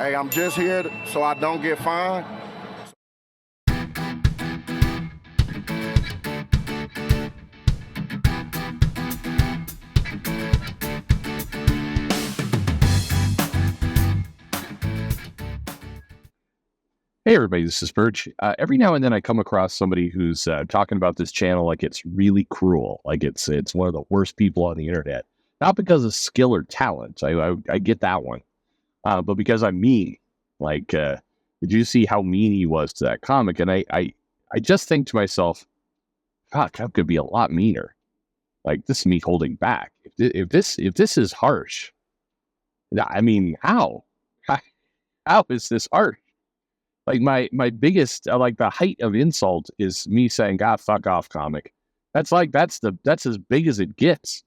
Hey, I'm just here so I don't get fined. Hey everybody, this is Perch. Every now and then I come across somebody who's talking about this channel like it's really cruel, like it's one of the worst people on the internet. Not because of skill or talent, I get that one, but because I'm mean. Like, did you see how mean he was to that comic? And I just think to myself, God, that could be a lot meaner. Like this is me holding back. If this is harsh, I mean, how? How is this harsh? Like my biggest like the height of insult is me saying, "God, fuck off, comic." That's as big as it gets.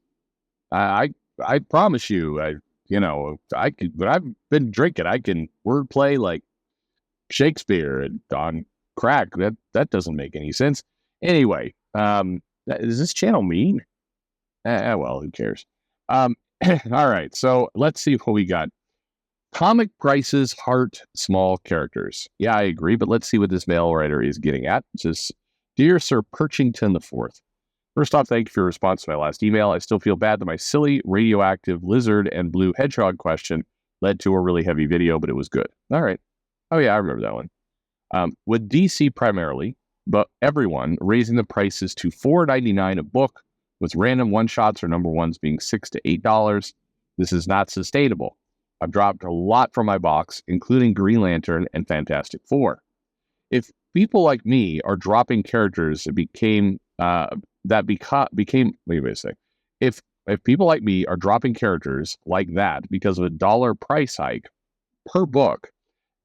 I promise you, I could. But I've been drinking. I can wordplay like Shakespeare and on crack. That doesn't make any sense. Anyway, is this channel mean? Well, who cares? All right. So let's see what we got. Comic prices heart small characters. Yeah, I agree, but let's see what this mail writer is getting at. It says, Dear Sir Perchington IV, first off, thank you for your response to my last email. I still feel bad that my silly radioactive lizard and blue hedgehog question led to a really heavy video, but it was good. All right. Oh, yeah, I remember that one. With DC primarily, but everyone raising the prices to $4.99 a book, with random one-shots or number ones being $6 to $8, this is not sustainable. I've dropped a lot from my box, including Green Lantern and Fantastic Four. If people like me are dropping characters that became wait a second. If people like me are dropping characters like that because of a $1 price hike per book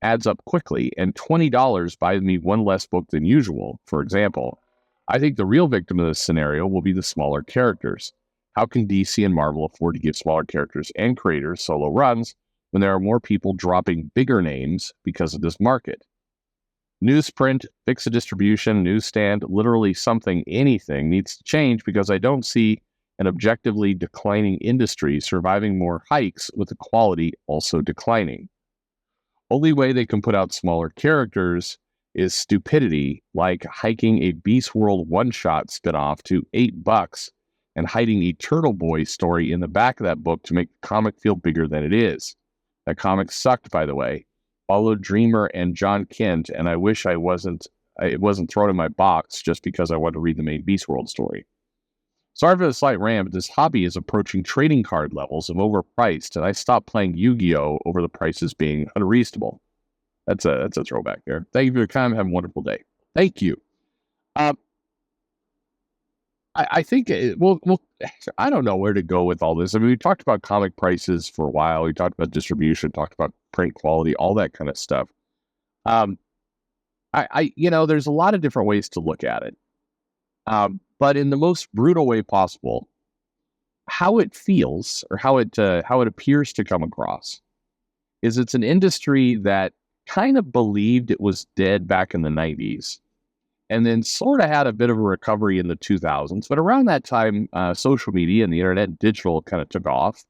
adds up quickly, and $20 buys me one less book than usual, for example, I think the real victim of this scenario will be the smaller characters. How can DC and Marvel afford to give smaller characters and creators solo runs when there are more people dropping bigger names because of this market? Newsprint, fix a distribution, newsstand, literally something, anything needs to change because I don't see an objectively declining industry surviving more hikes with the quality also declining. Only way they can put out smaller characters is stupidity, like hiking a Beast World one-shot spinoff to $8 and hiding a Turtle Boy story in the back of that book to make the comic feel bigger than it is. That comic sucked, by the way. Followed Dreamer and John Kent, and I wish it wasn't thrown in my box just because I wanted to read the main Beast World story. Sorry for the slight rant, but this hobby is approaching trading card levels of overpriced, and I stopped playing Yu-Gi-Oh! Over the prices being unreasonable. That's a throwback there. Thank you for your time. Have a wonderful day. Thank you. I think well, I don't know where to go with all this. I mean, we talked about comic prices for a while. We talked about distribution, talked about print quality, all that kind of stuff. There's a lot of different ways to look at it. But in the most brutal way possible, how it feels or how it appears to come across is it's an industry that kind of believed it was dead back in the 90s. And then sort of had a bit of a recovery in the 2000s. But around that time, social media and the internet and digital kind of took off.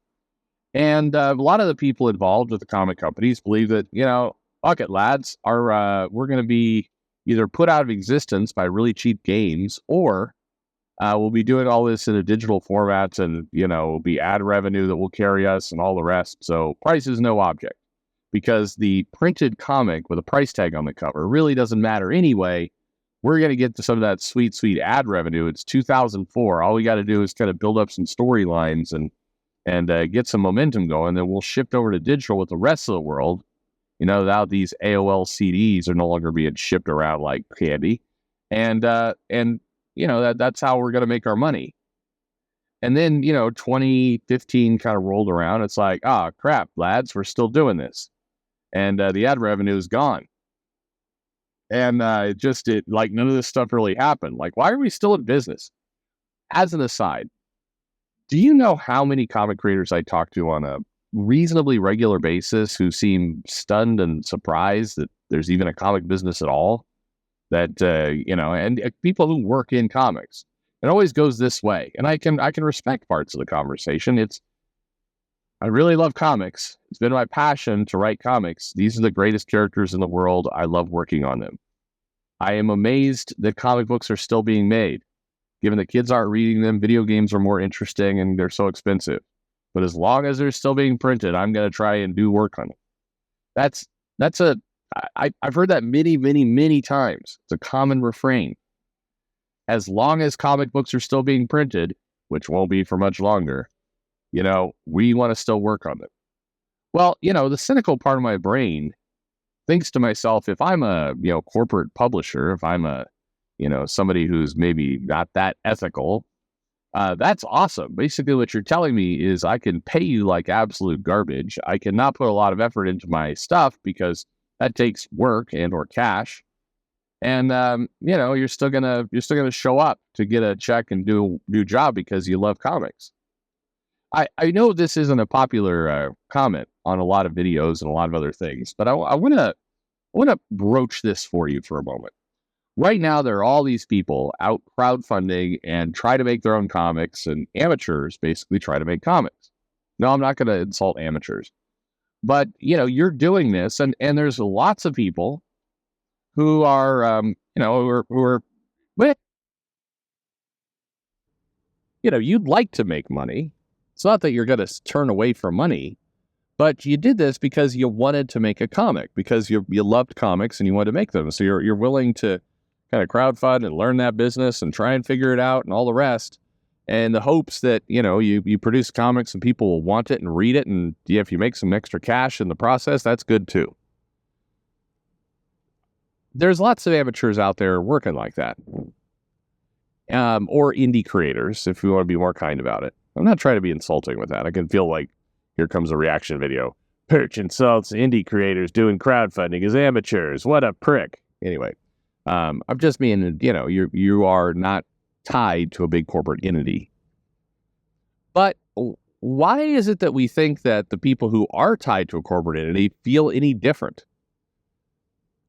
And a lot of the people involved with the comic companies believe that, fuck it, lads, we're going to be either put out of existence by really cheap games, or we'll be doing all this in a digital format, and, it'll be ad revenue that will carry us and all the rest. So price is no object, because the printed comic with a price tag on the cover really doesn't matter anyway. We're going to get to some of that sweet, sweet ad revenue. It's 2004. All we got to do is kind of build up some storylines and get some momentum going. Then we'll shift over to digital with the rest of the world. Now these AOL CDs are no longer being shipped around like candy. And that's how we're going to make our money. And then, 2015 kind of rolled around. It's like, crap, lads, we're still doing this. And the ad revenue is gone. And like none of this stuff really happened. Like, why are we still in business? As an aside, do you know how many comic creators I talk to on a reasonably regular basis who seem stunned and surprised that there's even a comic business at all? That, and people who work in comics. It always goes this way. And I can respect parts of the conversation. I really love comics. It's been my passion to write comics. These are the greatest characters in the world. I love working on them. I am amazed that comic books are still being made. Given that kids aren't reading them, video games are more interesting and they're so expensive. But as long as they're still being printed, I'm going to try and do work on it. I've heard that many, many, many times. It's a common refrain. As long as comic books are still being printed, which won't be for much longer, we want to still work on them. Well, the cynical part of my brain thinks to myself, if I'm a, corporate publisher, if I'm a, somebody who's maybe not that ethical, that's awesome. Basically, what you're telling me is I can pay you like absolute garbage. I cannot put a lot of effort into my stuff because that takes work and or cash. And you're still gonna show up to get a check and do a job because you love comics. I know this isn't a popular comment on a lot of videos and a lot of other things, but I want to broach this for you for a moment. Right now, there are all these people out crowdfunding and try to make their own comics, and amateurs basically try to make comics. No, I'm not going to insult amateurs, but you're doing this, and there's lots of people who are well, you'd like to make money. It's not that you're going to turn away from money, but you did this because you wanted to make a comic, because you loved comics and you wanted to make them. So you're willing to kind of crowdfund and learn that business and try and figure it out and all the rest. And the hopes that, you produce comics and people will want it and read it. And if you make some extra cash in the process, that's good too. There's lots of amateurs out there working like that. Or indie creators, if we want to be more kind about it. I'm not trying to be insulting with that. I can feel like here comes a reaction video. Perch insults indie creators doing crowdfunding as amateurs. What a prick. Anyway, I'm just meaning, you are not tied to a big corporate entity. But why is it that we think that the people who are tied to a corporate entity feel any different?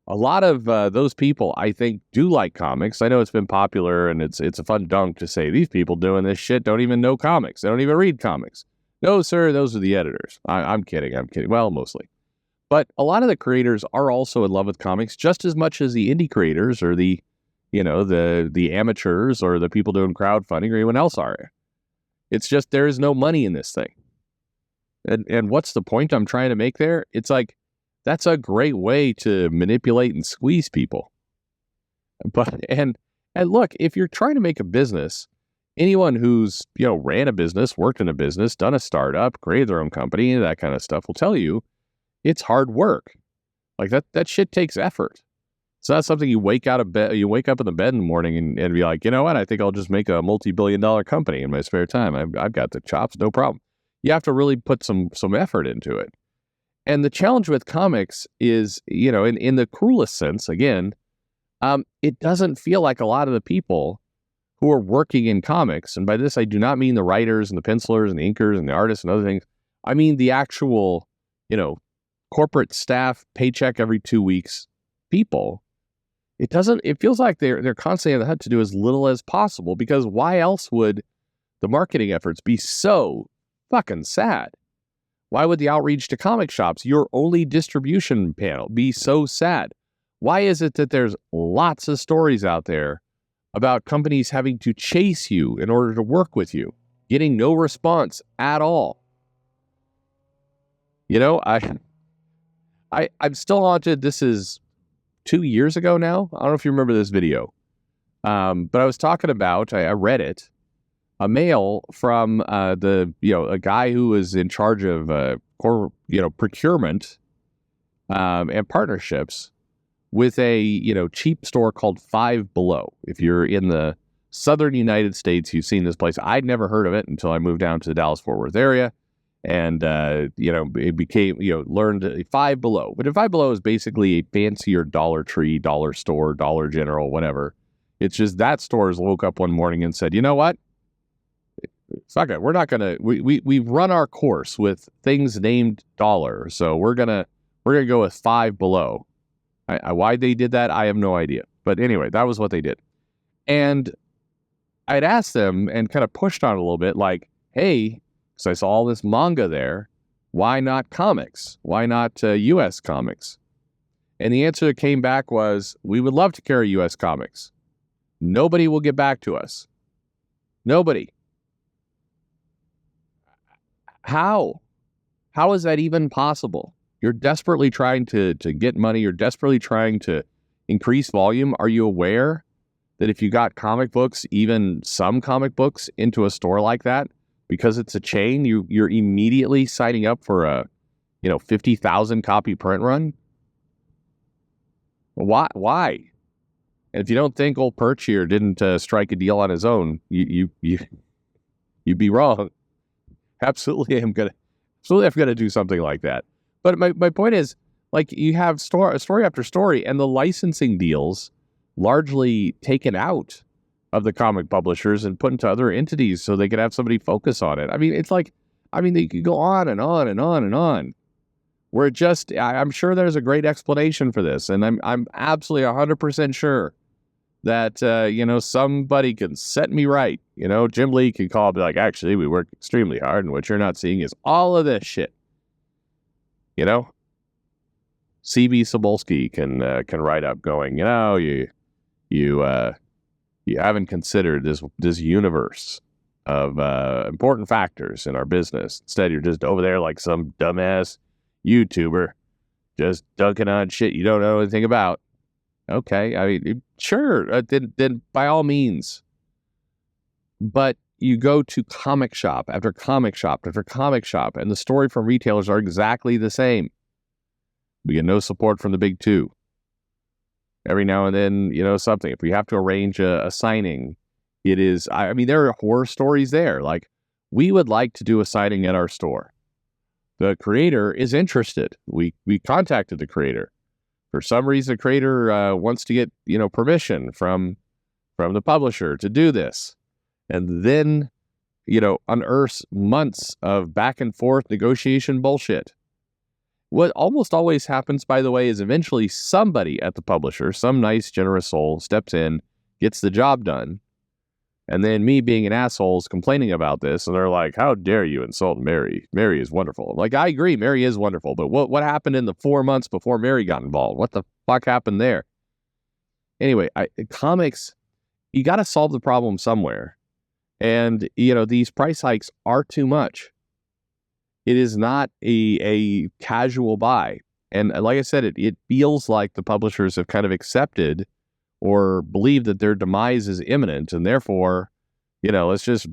A lot of those people, I think, do like comics. I know it's been popular, and it's a fun dunk to say these people doing this shit don't even know comics. They don't even read comics. No, sir, those are the editors. I'm kidding. Well, mostly. But a lot of the creators are also in love with comics just as much as the indie creators or the amateurs or the people doing crowdfunding or anyone else are. It's just there is no money in this thing. And what's the point I'm trying to make there? It's like, that's a great way to manipulate and squeeze people. But and look, if you're trying to make a business, anyone who's ran a business, worked in a business, done a startup, created their own company, that kind of stuff will tell you it's hard work. Like that shit takes effort. It's not something you wake up in the bed in the morning and be like, you know what? I think I'll just make a multi-billion-dollar company in my spare time. I've got the chops, no problem. You have to really put some effort into it. And the challenge with comics is, in the cruelest sense, again, it doesn't feel like a lot of the people who are working in comics, and by this I do not mean the writers and the pencilers and the inkers and the artists and other things. I mean the actual, corporate staff, paycheck every 2 weeks people. It feels like they're constantly on the hunt to do as little as possible, because why else would the marketing efforts be so fucking sad? Why would the outreach to comic shops, your only distribution panel, be so sad? Why is it that there's lots of stories out there about companies having to chase you in order to work with you, getting no response at all? I'm still haunted. This is 2 years ago now. I don't know if you remember this video, but I was talking about, I read it, a mail from a guy who was in charge of procurement and partnerships with a cheap store called Five Below. If you're in the southern United States, you've seen this place. I'd never heard of it until I moved down to the Dallas-Fort Worth area, and it became learned Five Below. But Five Below is basically a fancier Dollar Tree, Dollar Store, Dollar General, whatever. It's just that stores woke up one morning and said, you know what? Fuck it. We're not gonna. We've run our course with things named dollar, so we're gonna go with Five Below. Why they did that, I have no idea. But anyway, that was what they did. And I'd asked them and kind of pushed on it a little bit, like, hey, because I saw all this manga there. Why not comics? Why not U.S. comics? And the answer that came back was, we would love to carry U.S. comics. Nobody will get back to us. Nobody. How? How is that even possible? You're desperately trying to get money. You're desperately trying to increase volume. Are you aware that if you got comic books, even some comic books, into a store like that, because it's a chain, you're immediately signing up for a 50,000 copy print run? Why? And if you don't think old Perch here didn't strike a deal on his own, you'd be wrong. Absolutely, I'm gonna do something like that. But my point is, like, you have story after story, and the licensing deals largely taken out of the comic publishers and put into other entities so they could have somebody focus on it. I mean, they could go on and on and on and on. Where it just, I'm sure there's a great explanation for this, and I'm absolutely 100% sure that somebody can set me right. Jim Lee can call and be like, actually, we work extremely hard, and what you're not seeing is all of this shit. CB Sobolski can write up going, you haven't considered this universe of important factors in our business. Instead, you're just over there like some dumbass YouTuber just dunking on shit you don't know anything about. Okay, I mean, sure, then by all means. But you go to comic shop after comic shop after comic shop, and the story from retailers are exactly the same. We get no support from the big two. Every now and then, something. If we have to arrange a signing, it is, there are horror stories there. Like, we would like to do a signing at our store. The creator is interested. We contacted the creator. For some reason, the creator wants to get, permission from the publisher to do this. And then, unearths months of back and forth negotiation bullshit. What almost always happens, by the way, is eventually somebody at the publisher, some nice, generous soul, steps in, gets the job done. And then me being an asshole is complaining about this. And they're like, how dare you insult Mary? Mary is wonderful. I'm like, I agree, Mary is wonderful. But what happened in the 4 months before Mary got involved? What the fuck happened there? Anyway, comics, you got to solve the problem somewhere. And, these price hikes are too much. It is not a casual buy. And like I said, it feels like the publishers have kind of accepted or believe that their demise is imminent, and therefore, let's just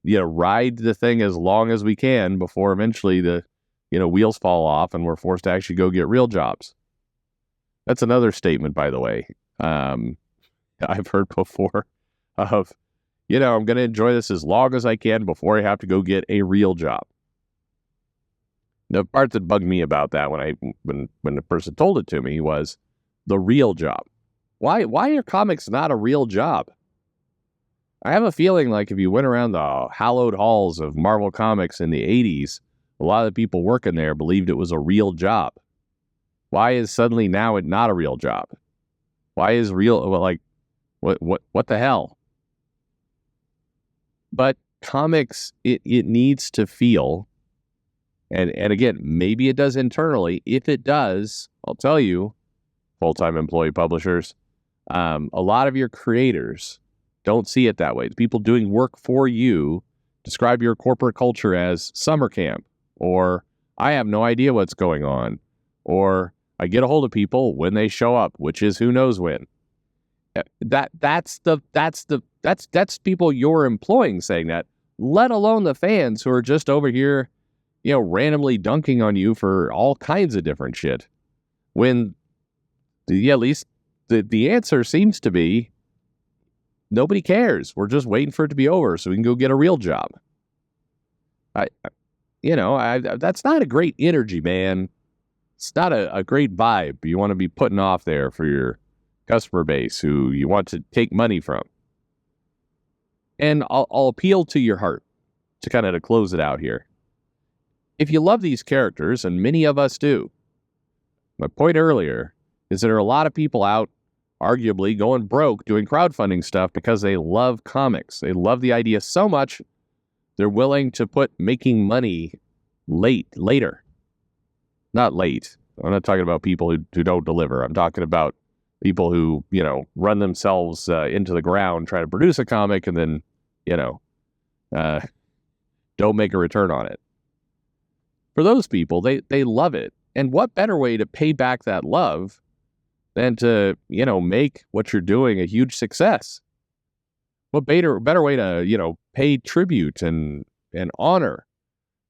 ride the thing as long as we can before eventually the wheels fall off and we're forced to actually go get real jobs. That's another statement, by the way, I've heard before of, I'm going to enjoy this as long as I can before I have to go get a real job. The part that bugged me about that when the person told it to me was the real job. Why are comics not a real job? I have a feeling like if you went around the hallowed halls of Marvel Comics in the 80s, a lot of the people working there believed it was a real job. Why is suddenly now it not a real job? Why is what the hell? But comics, it needs to feel, and again, maybe it does internally. If it does, I'll tell you, full-time employee publishers, a lot of your creators don't see it that way. The people doing work for you describe your corporate culture as summer camp, or I have no idea what's going on, or I get a hold of people when they show up, which is who knows when. That's people you're employing saying that, let alone the fans who are just over here, randomly dunking on you for all kinds of different shit. When at least the answer seems to be nobody cares. We're just waiting for it to be over so we can go get a real job. That's not a great energy, man. It's not a great vibe you want to be putting off there for your customer base who you want to take money from. And I'll appeal to your heart to kind of close it out here. If you love these characters, and many of us do, my point earlier is that there are a lot of people out arguably going broke doing crowdfunding stuff because they love comics. They love the idea so much, they're willing to put making money later. Not late. I'm not talking about people who don't deliver. I'm talking about people who, run themselves into the ground trying to produce a comic and then, don't make a return on it. For those people, they love it. And what better way to pay back that love than to, make what you're doing a huge success? What better way to, pay tribute and honor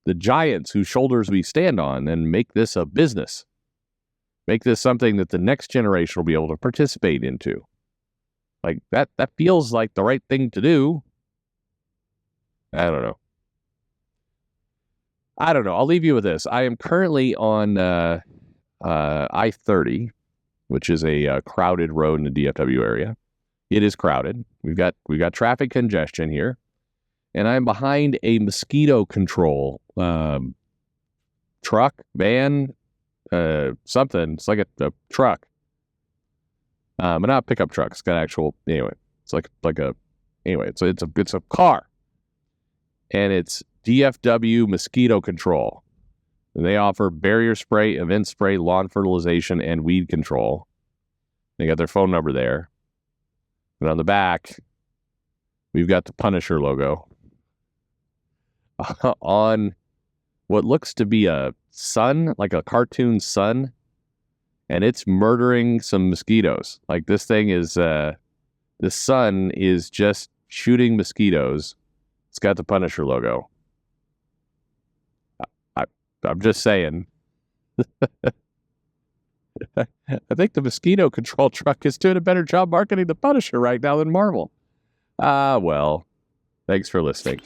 the giants whose shoulders we stand on and make this a business? Make this something that the next generation will be able to participate into. Like that feels like the right thing to do. I don't know. I'll leave you with this. I am currently on I-30, which is a crowded road in the DFW area. It is crowded. We've got traffic congestion here, and I'm behind a mosquito control truck, van, something. It's like a truck, but not a pickup truck. It's got actual. Anyway, it's like a. Anyway, it's a car, and it's DFW mosquito control. And they offer barrier spray, event spray, lawn fertilization, and weed control. They got their phone number there. And on the back, we've got the Punisher logo on what looks to be a sun, like a cartoon sun, and it's murdering some mosquitoes. Like this thing is, the sun is just shooting mosquitoes. It's got the Punisher logo. I'm just saying. I think the mosquito control truck is doing a better job marketing the Punisher right now than Marvel. Well, thanks for listening.